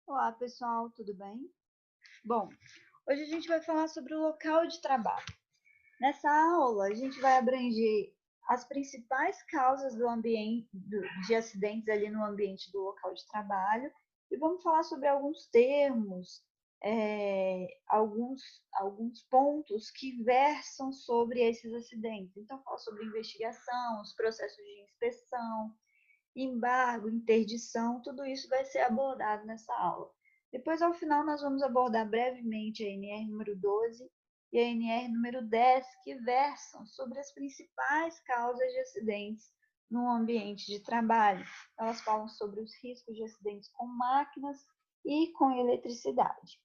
Olá, pessoal, tudo bem? Bom, hoje a gente vai falar sobre o local de trabalho. Nessa aula, a gente vai abranger as principais causas de acidentes ali no ambiente do local de trabalho e vamos falar sobre alguns termos, alguns pontos que versam sobre esses acidentes. Então, falar sobre investigação, os processos de inspeção, embargo, interdição, tudo isso vai ser abordado nessa aula. Depois, ao final, nós vamos abordar brevemente a NR número 12 e a NR número 10, que versam sobre as principais causas de acidentes no ambiente de trabalho. Elas falam sobre os riscos de acidentes com máquinas e com eletricidade.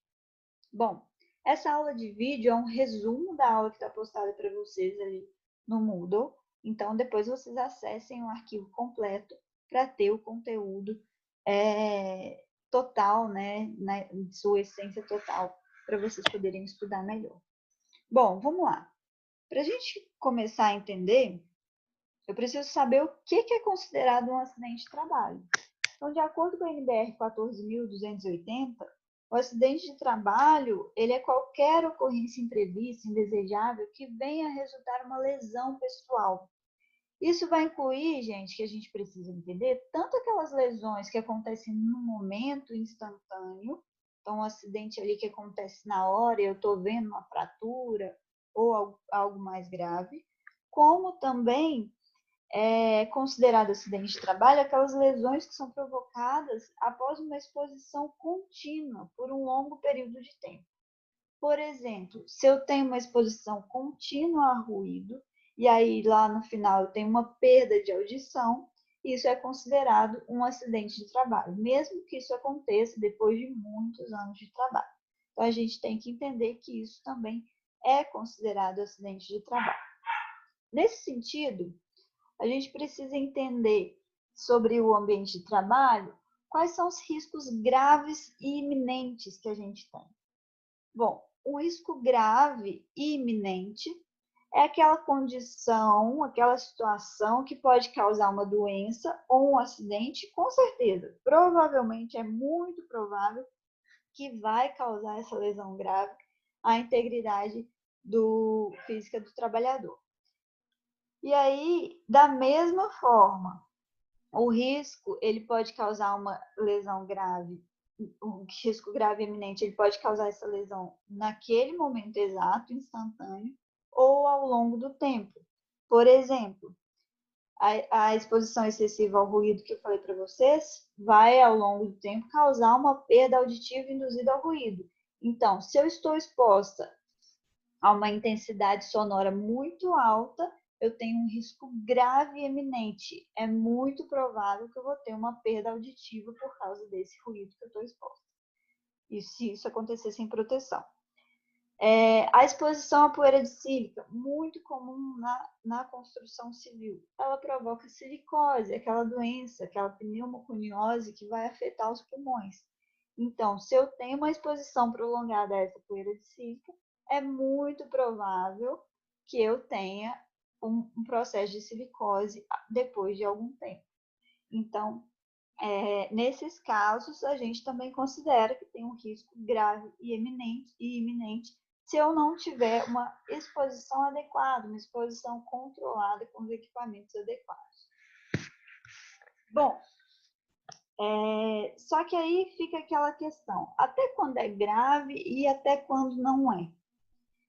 Bom, essa aula de vídeo é um resumo da aula que está postada para vocês ali no Moodle. Então, depois vocês acessem o arquivo completo para ter o conteúdo total, né, na sua essência total, para vocês poderem estudar melhor. Bom, vamos lá. Para a gente começar a entender, eu preciso saber o que é considerado um acidente de trabalho. Então, de acordo com a NBR 14.280, o acidente de trabalho ele é qualquer ocorrência imprevista, indesejável, que venha a resultar uma lesão pessoal. Isso vai incluir, gente, que a gente precisa entender, tanto aquelas lesões que acontecem no momento instantâneo, então um acidente ali que acontece na hora, eu estou vendo uma fratura ou algo mais grave, como também considerado acidente de trabalho aquelas lesões que são provocadas após uma exposição contínua por um longo período de tempo. Por exemplo, se eu tenho uma exposição contínua a ruído, e aí lá no final eu tenho uma perda de audição, isso é considerado um acidente de trabalho, mesmo que isso aconteça depois de muitos anos de trabalho. Então a gente tem que entender que isso também é considerado acidente de trabalho. Nesse sentido, a gente precisa entender sobre o ambiente de trabalho quais são os riscos graves e iminentes que a gente tem. Bom, o risco grave e iminente é aquela condição, aquela situação que pode causar uma doença ou um acidente, com certeza, provavelmente, é muito provável que vai causar essa lesão grave à integridade física do trabalhador. E aí, da mesma forma, o risco ele pode causar uma lesão grave, um risco grave eminente, ele pode causar essa lesão naquele momento exato, instantâneo, ou ao longo do tempo. Por exemplo, a exposição excessiva ao ruído que eu falei para vocês vai, ao longo do tempo, causar uma perda auditiva induzida ao ruído. Então, se eu estou exposta a uma intensidade sonora muito alta, eu tenho um risco grave e eminente. É muito provável que eu vou ter uma perda auditiva por causa desse ruído que eu estou exposta. E se isso acontecer sem proteção. A exposição à poeira de sílica, muito comum na construção civil. Ela provoca silicose, aquela doença, aquela pneumoconiose que vai afetar os pulmões. Então, se eu tenho uma exposição prolongada a essa poeira de sílica, é muito provável que eu tenha um processo de silicose depois de algum tempo. Então, nesses casos, a gente também considera que tem um risco grave e iminente se eu não tiver uma exposição adequada, uma exposição controlada com os equipamentos adequados. Bom, só que aí fica aquela questão, até quando é grave e até quando não é?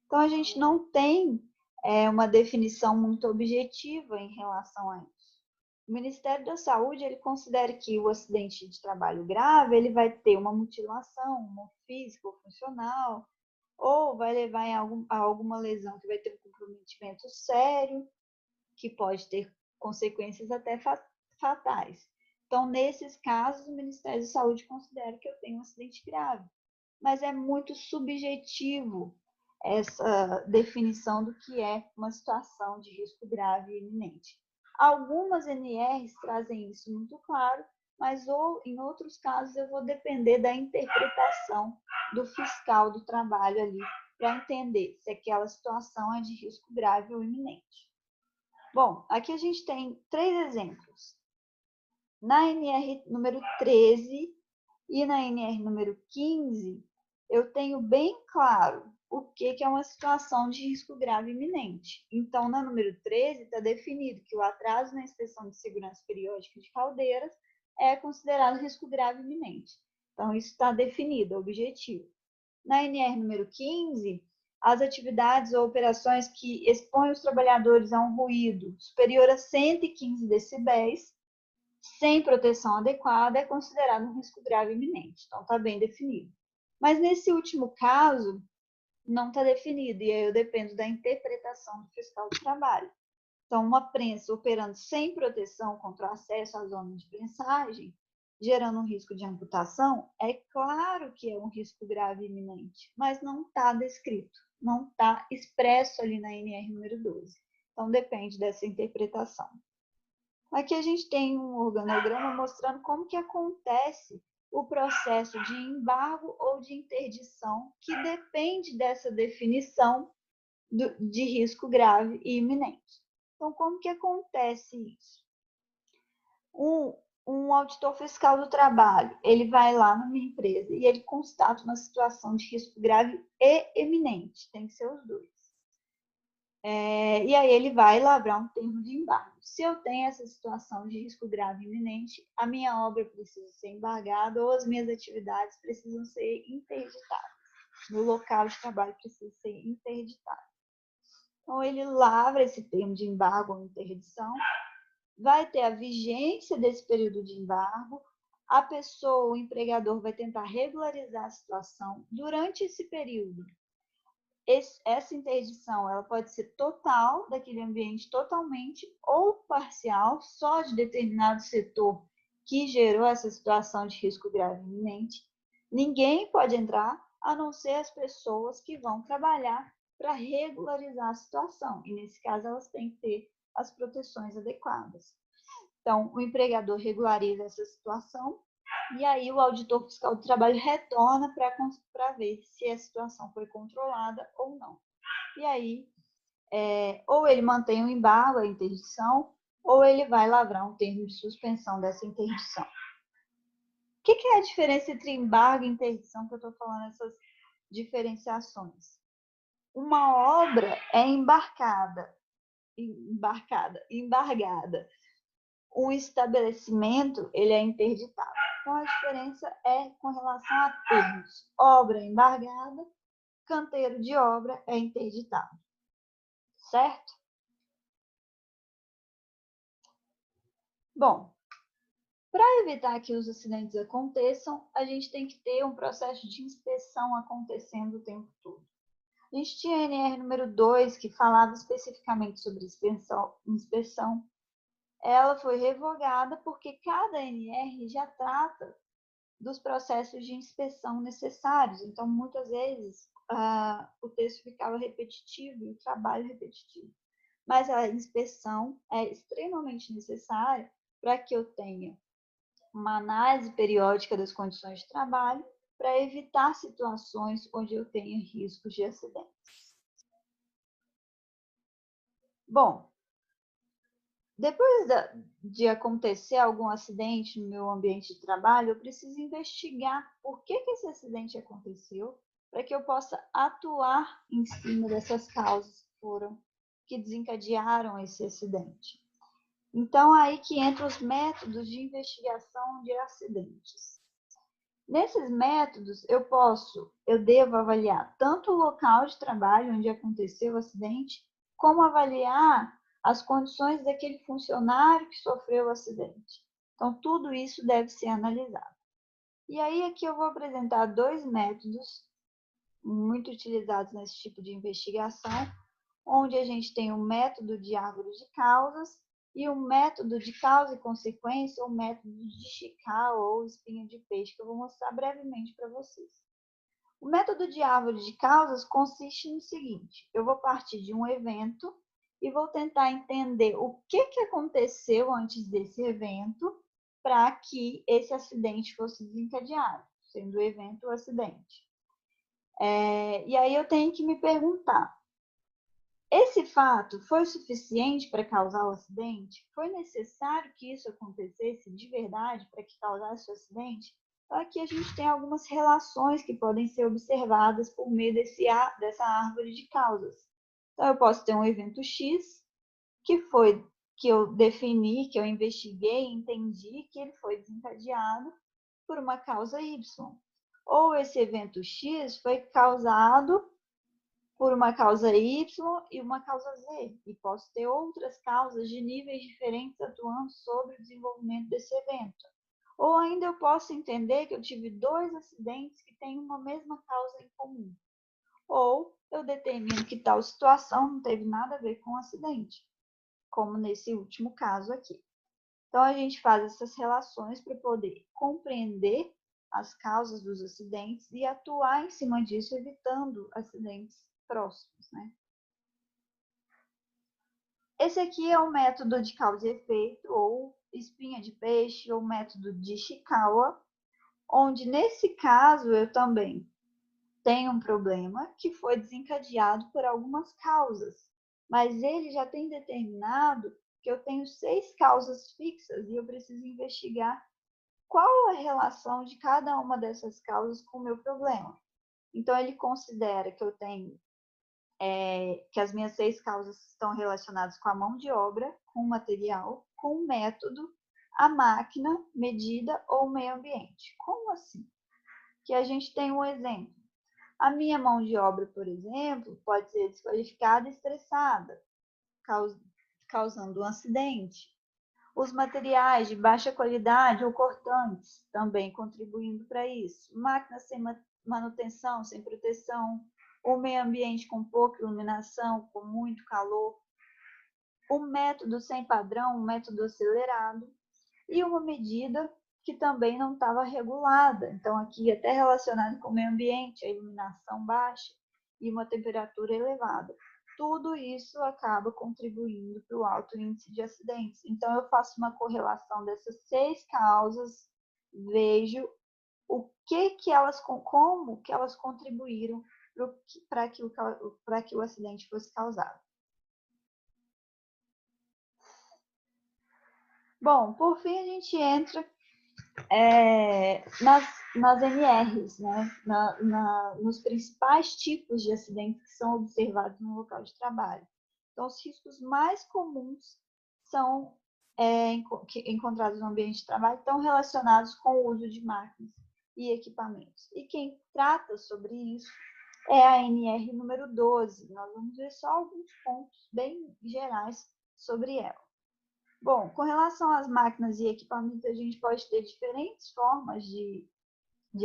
Então, a gente não tem uma definição muito objetiva em relação a isso. O Ministério da Saúde ele considera que o acidente de trabalho grave ele vai ter uma mutilação, uma física ou funcional, ou vai levar a alguma lesão que vai ter um comprometimento sério, que pode ter consequências até fatais. Então, nesses casos, o Ministério da Saúde considera que eu tenho um acidente grave. Mas é muito subjetivo essa definição do que é uma situação de risco grave e iminente. Algumas NRs trazem isso muito claro, mas em outros casos eu vou depender da interpretação do fiscal do trabalho ali para entender se aquela situação é de risco grave ou iminente. Bom, aqui a gente tem 3 exemplos. Na NR número 13 E na NR número 15, eu tenho bem claro o que é uma situação de risco grave iminente. Então, na número 13, está definido que o atraso na inspeção de segurança periódica de caldeiras é considerado risco grave iminente. Então, isso está definido, objetivo. Na NR número 15, as atividades ou operações que expõem os trabalhadores a um ruído superior a 115 decibéis, sem proteção adequada, é considerado um risco grave iminente. Então, está bem definido. Mas nesse último caso, não está definido, e aí eu dependo da interpretação do fiscal do trabalho. Então, uma prensa operando sem proteção contra o acesso à zona de prensagem, gerando um risco de amputação, é claro que é um risco grave e iminente, mas não está descrito, não está expresso ali na NR número 12. Então, depende dessa interpretação. Aqui a gente tem um organograma mostrando como que acontece o processo de embargo ou de interdição, que depende dessa definição de risco grave e iminente. Então, como que acontece isso? Um auditor fiscal do trabalho, ele vai lá numa empresa e ele constata uma situação de risco grave e iminente, tem que ser os dois. E aí ele vai lavrar um termo de embargo. Se eu tenho essa situação de risco grave e iminente, a minha obra precisa ser embargada ou as minhas atividades precisam ser interditadas. Meu local de trabalho precisa ser interditado. Então, ele lavra esse termo de embargo ou interdição, vai ter a vigência desse período de embargo, a pessoa, o empregador, vai tentar regularizar a situação. Durante esse período, essa interdição ela pode ser total, daquele ambiente totalmente, ou parcial, só de determinado setor que gerou essa situação de risco grave iminente. Ninguém pode entrar, a não ser as pessoas que vão trabalhar para regularizar a situação. E, nesse caso, elas têm que ter as proteções adequadas. Então, o empregador regulariza essa situação e aí o auditor fiscal do trabalho retorna para ver se a situação foi controlada ou não. E aí, ou ele mantém o embargo, a interdição, ou ele vai lavrar um termo de suspensão dessa interdição. O que é a diferença entre embargo e interdição, que eu estou falando essas diferenciações? Uma obra é embargada. Um estabelecimento, ele é interditado. Então, a diferença é com relação a termos. Obra embargada, canteiro de obra é interditado. Certo? Bom, para evitar que os acidentes aconteçam, a gente tem que ter um processo de inspeção acontecendo o tempo todo. A gente tinha a NR número 2, que falava especificamente sobre inspeção. Ela foi revogada porque cada NR já trata dos processos de inspeção necessários. Então, muitas vezes, o texto ficava repetitivo e o trabalho repetitivo. Mas a inspeção é extremamente necessária para que eu tenha uma análise periódica das condições de trabalho para evitar situações onde eu tenha riscos de acidentes. Bom, depois de acontecer algum acidente no meu ambiente de trabalho, eu preciso investigar por que esse acidente aconteceu, para que eu possa atuar em cima dessas causas que desencadearam esse acidente. Então, aí que entram os métodos de investigação de acidentes. Nesses métodos, eu devo avaliar tanto o local de trabalho onde aconteceu o acidente, como avaliar as condições daquele funcionário que sofreu o acidente. Então, tudo isso deve ser analisado. E aí, aqui eu vou apresentar dois métodos muito utilizados nesse tipo de investigação, onde a gente tem o método de árvore de causas e o método de causa e consequência, ou método de Chicago ou espinha de peixe, que eu vou mostrar brevemente para vocês. O método de árvore de causas consiste no seguinte: eu vou partir de um evento e vou tentar entender o que aconteceu antes desse evento para que esse acidente fosse desencadeado, sendo o evento o acidente. E aí eu tenho que me perguntar: esse fato foi suficiente para causar o acidente? Foi necessário que isso acontecesse de verdade para que causasse o acidente? Então, aqui a gente tem algumas relações que podem ser observadas por meio dessa árvore de causas. Então, eu posso ter um evento X, que eu defini, que eu investiguei, entendi que ele foi desencadeado por uma causa Y. Ou esse evento X foi causado por uma causa Y e uma causa Z. E posso ter outras causas de níveis diferentes atuando sobre o desenvolvimento desse evento. Ou ainda eu posso entender que eu tive dois acidentes que têm uma mesma causa em comum. Ou eu determino que tal situação não teve nada a ver com o acidente, como nesse último caso aqui. Então, a gente faz essas relações para poder compreender as causas dos acidentes e atuar em cima disso, evitando acidentes próximos, né? Esse aqui é o método de causa e efeito, ou espinha de peixe, ou método de Ishikawa, onde, nesse caso, eu também tenho um problema que foi desencadeado por algumas causas, mas ele já tem determinado que eu tenho 6 causas fixas e eu preciso investigar qual a relação de cada uma dessas causas com o meu problema. Então, ele considera que eu tenho que as minhas 6 causas estão relacionadas com a mão de obra, com o material, com o método, a máquina, medida ou meio ambiente. Como assim? Que a gente tem um exemplo. A minha mão de obra, por exemplo, pode ser desqualificada e estressada, causando um acidente. Os materiais de baixa qualidade ou cortantes também contribuindo para isso. Máquinas sem manutenção, sem proteção, o meio ambiente com pouca iluminação, com muito calor, o método sem padrão, um método acelerado e uma medida que também não estava regulada. Então, aqui até relacionado com o meio ambiente, a iluminação baixa e uma temperatura elevada. Tudo isso acaba contribuindo para o alto índice de acidentes. Então, eu faço uma correlação dessas 6 causas, vejo como que elas contribuíram para que o acidente fosse causado. Bom, por fim, a gente entra nas NRs, né? Nos principais tipos de acidentes que são observados no local de trabalho. Então, os riscos mais comuns são encontrados no ambiente de trabalho estão relacionados com o uso de máquinas e equipamentos. E quem trata sobre isso é a NR número 12. Nós vamos ver só alguns pontos bem gerais sobre ela. Bom, com relação às máquinas e equipamentos, a gente pode ter diferentes formas de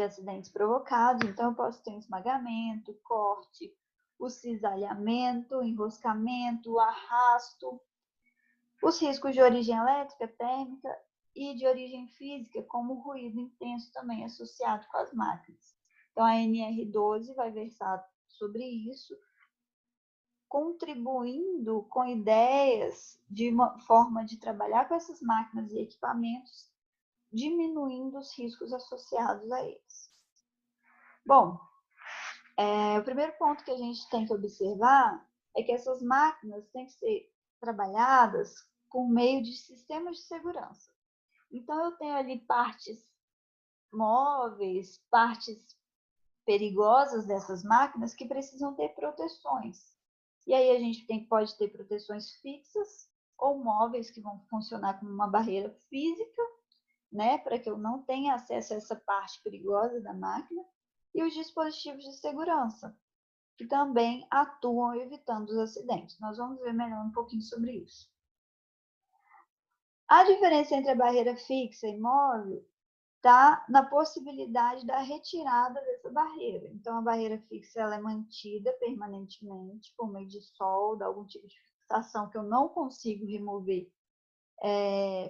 acidentes provocados. Então, eu posso ter um esmagamento, corte, o cisalhamento, enroscamento, arrasto, os riscos de origem elétrica, térmica e de origem física, como o ruído intenso também associado com as máquinas. Então, a NR12 vai versar sobre isso, contribuindo com ideias de uma forma de trabalhar com essas máquinas e equipamentos, diminuindo os riscos associados a eles. Bom, o primeiro ponto que a gente tem que observar é que essas máquinas têm que ser trabalhadas por meio de sistemas de segurança. Então, eu tenho ali partes móveis, partes perigosas dessas máquinas que precisam ter proteções. E aí a gente pode ter proteções fixas ou móveis que vão funcionar como uma barreira física, né, para que eu não tenha acesso a essa parte perigosa da máquina, e os dispositivos de segurança, que também atuam evitando os acidentes. Nós vamos ver melhor um pouquinho sobre isso. A diferença entre a barreira fixa e móvel está na possibilidade da retirada dessa barreira. Então, a barreira fixa ela é mantida permanentemente por meio de solda, algum tipo de fixação que eu não consigo remover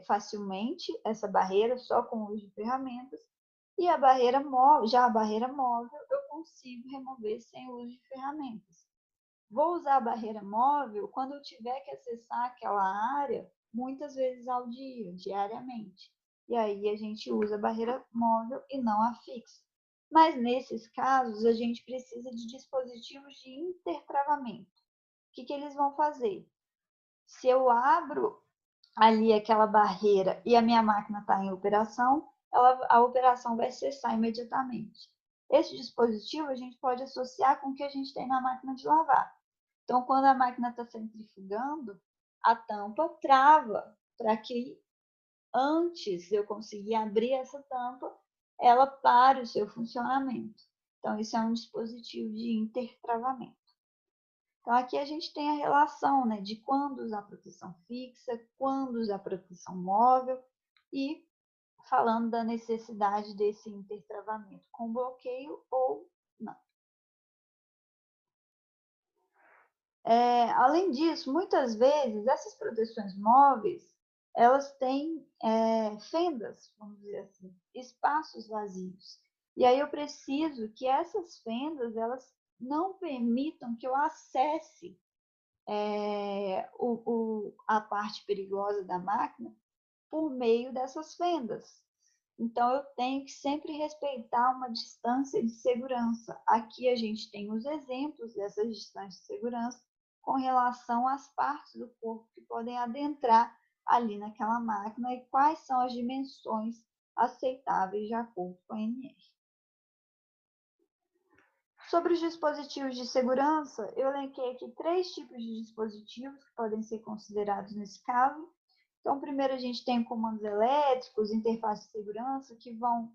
facilmente, essa barreira, só com o uso de ferramentas. E a barreira móvel, já a barreira móvel, eu consigo remover sem o uso de ferramentas. Vou usar a barreira móvel quando eu tiver que acessar aquela área muitas vezes ao dia, diariamente. E aí a gente usa a barreira móvel e não a fixa. Mas nesses casos, a gente precisa de dispositivos de intertravamento. O que eles vão fazer? Se eu abro ali aquela barreira e a minha máquina está em operação, a operação vai cessar imediatamente. Esse dispositivo a gente pode associar com o que a gente tem na máquina de lavar. Então, quando a máquina está centrifugando, a tampa trava para que antes de eu conseguir abrir essa tampa, ela pare o seu funcionamento. Então, isso é um dispositivo de intertravamento. Então, aqui a gente tem a relação, né, de quando usar proteção fixa, quando usar proteção móvel e falando da necessidade desse intertravamento com bloqueio ou não. Além disso, muitas vezes, essas proteções móveis, elas têm fendas, vamos dizer assim, espaços vazios. E aí eu preciso que essas fendas, elas não permitam que eu acesse a parte perigosa da máquina por meio dessas fendas. Então, eu tenho que sempre respeitar uma distância de segurança. Aqui a gente tem os exemplos dessas distâncias de segurança com relação às partes do corpo que podem adentrar ali naquela máquina e quais são as dimensões aceitáveis de acordo com a ANR. Sobre os dispositivos de segurança, eu elenquei aqui 3 tipos de dispositivos que podem ser considerados nesse caso. Então, primeiro a gente tem comandos elétricos, interface de segurança, que vão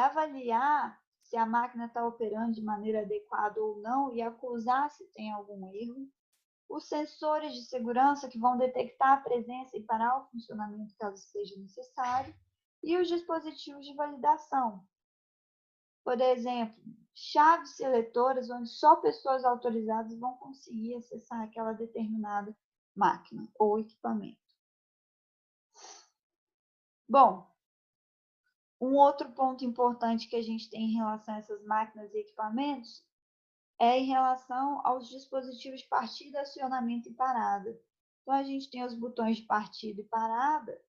avaliar se a máquina está operando de maneira adequada ou não e acusar se tem algum erro. Os sensores de segurança, que vão detectar a presença e parar o funcionamento caso seja necessário. E os dispositivos de validação. Por exemplo, chaves seletoras, onde só pessoas autorizadas vão conseguir acessar aquela determinada máquina ou equipamento. Bom, um outro ponto importante que a gente tem em relação a essas máquinas e equipamentos é em relação aos dispositivos de partida, acionamento e parada. Então, a gente tem os botões de partida e parada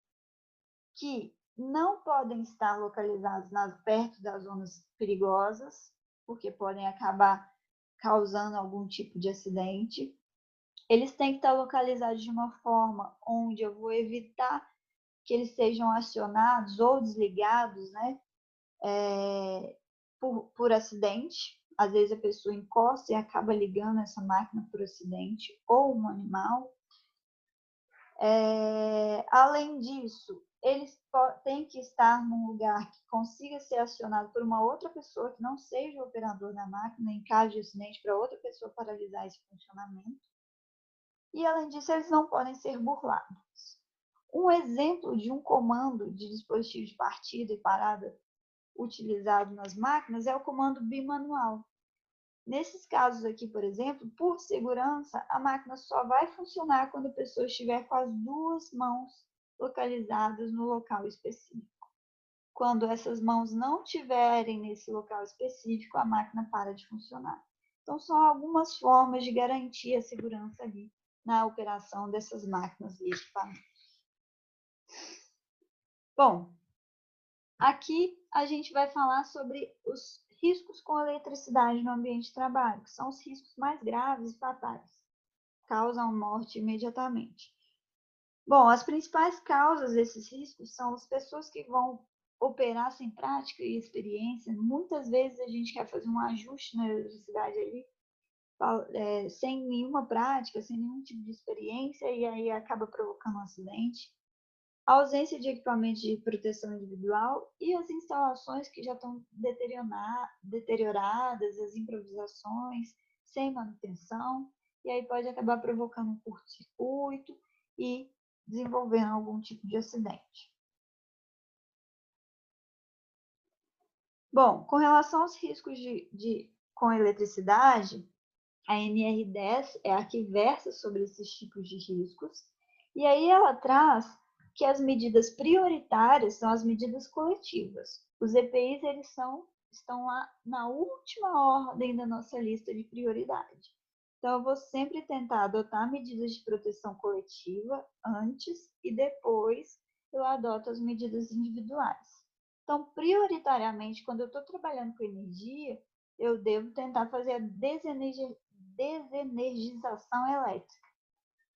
que não podem estar localizados perto das zonas perigosas, porque podem acabar causando algum tipo de acidente. Eles têm que estar localizados de uma forma onde eu vou evitar que eles sejam acionados ou desligados, né, por acidente. Às vezes a pessoa encosta e acaba ligando essa máquina por acidente, ou um animal. Além disso, eles têm que estar num lugar que consiga ser acionado por uma outra pessoa que não seja o operador da máquina, em caso de acidente, para outra pessoa paralisar esse funcionamento. E, além disso, eles não podem ser burlados. Um exemplo de um comando de dispositivo de partida e parada utilizado nas máquinas é o comando bimanual. Nesses casos aqui, por exemplo, por segurança, a máquina só vai funcionar quando a pessoa estiver com as 2 mãos localizadas no local específico. Quando essas mãos não estiverem nesse local específico, a máquina para de funcionar. Então, são algumas formas de garantir a segurança ali na operação dessas máquinas e equipamentos. Bom, aqui a gente vai falar sobre os riscos com eletricidade no ambiente de trabalho, que são os riscos mais graves e fatais, causam morte imediatamente. Bom, as principais causas desses riscos são as pessoas que vão operar sem prática e experiência. Muitas vezes a gente quer fazer um ajuste na eletricidade ali, sem nenhuma prática, sem nenhum tipo de experiência, e aí acaba provocando um acidente. A ausência de equipamentos de proteção individual e as instalações que já estão deterioradas, as improvisações sem manutenção, e aí pode acabar provocando um curto-circuito e desenvolvendo algum tipo de acidente. Bom, com relação aos riscos com eletricidade, a NR10 é a que versa sobre esses tipos de riscos, e aí ela traz que as medidas prioritárias são as medidas coletivas. Os EPIs estão lá na última ordem da nossa lista de prioridade. Então, eu vou sempre tentar adotar medidas de proteção coletiva antes e depois eu adoto as medidas individuais. Então, prioritariamente, quando eu estou trabalhando com energia, eu devo tentar fazer a desenergização elétrica.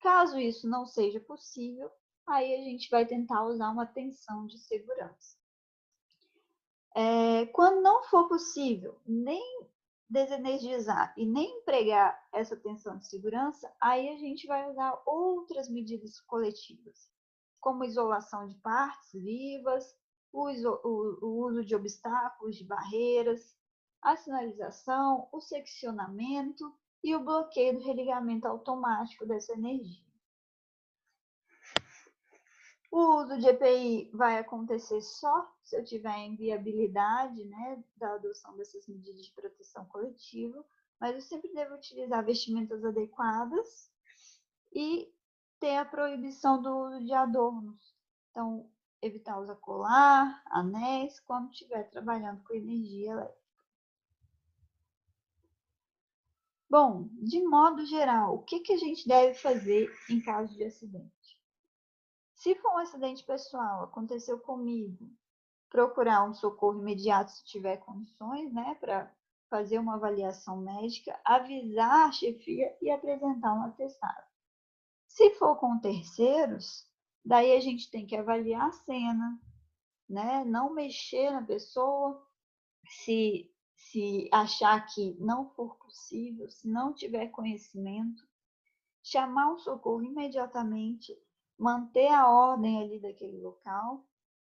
Caso isso não seja possível, aí a gente vai tentar usar uma tensão de segurança. Quando não for possível nem desenergizar e nem empregar essa tensão de segurança, aí a gente vai usar outras medidas coletivas, como isolação de partes vivas, o uso de obstáculos, de barreiras, a sinalização, o seccionamento e o bloqueio do religamento automático dessa energia. O uso de EPI vai acontecer só se eu tiver inviabilidade, né, da adoção dessas medidas de proteção coletiva, mas eu sempre devo utilizar vestimentas adequadas e ter a proibição do uso de adornos. Então, evitar usar colar, anéis, quando estiver trabalhando com energia elétrica. Bom, de modo geral, o que a gente deve fazer em caso de acidente? Se for um acidente pessoal, aconteceu comigo, procurar um socorro imediato se tiver condições, né, para fazer uma avaliação médica, avisar a chefia e apresentar um atestado. Se for com terceiros, daí a gente tem que avaliar a cena, né, não mexer na pessoa, se achar que não for possível, se não tiver conhecimento, chamar um socorro imediatamente, manter a ordem ali daquele local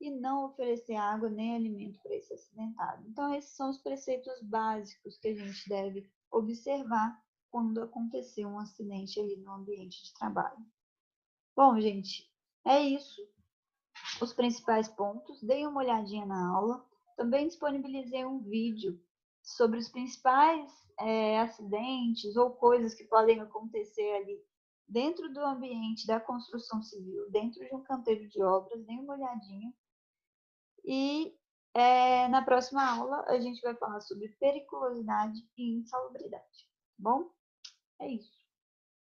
e não oferecer água nem alimento para esse acidentado. Então, esses são os preceitos básicos que a gente deve observar quando acontecer um acidente ali no ambiente de trabalho. Bom, gente, é isso. Os principais pontos. Deem uma olhadinha na aula. Também disponibilizei um vídeo sobre os principais acidentes ou coisas que podem acontecer ali dentro do ambiente da construção civil, dentro de um canteiro de obras. Deem uma olhadinha. E na próxima aula a gente vai falar sobre periculosidade e insalubridade. Bom, é isso.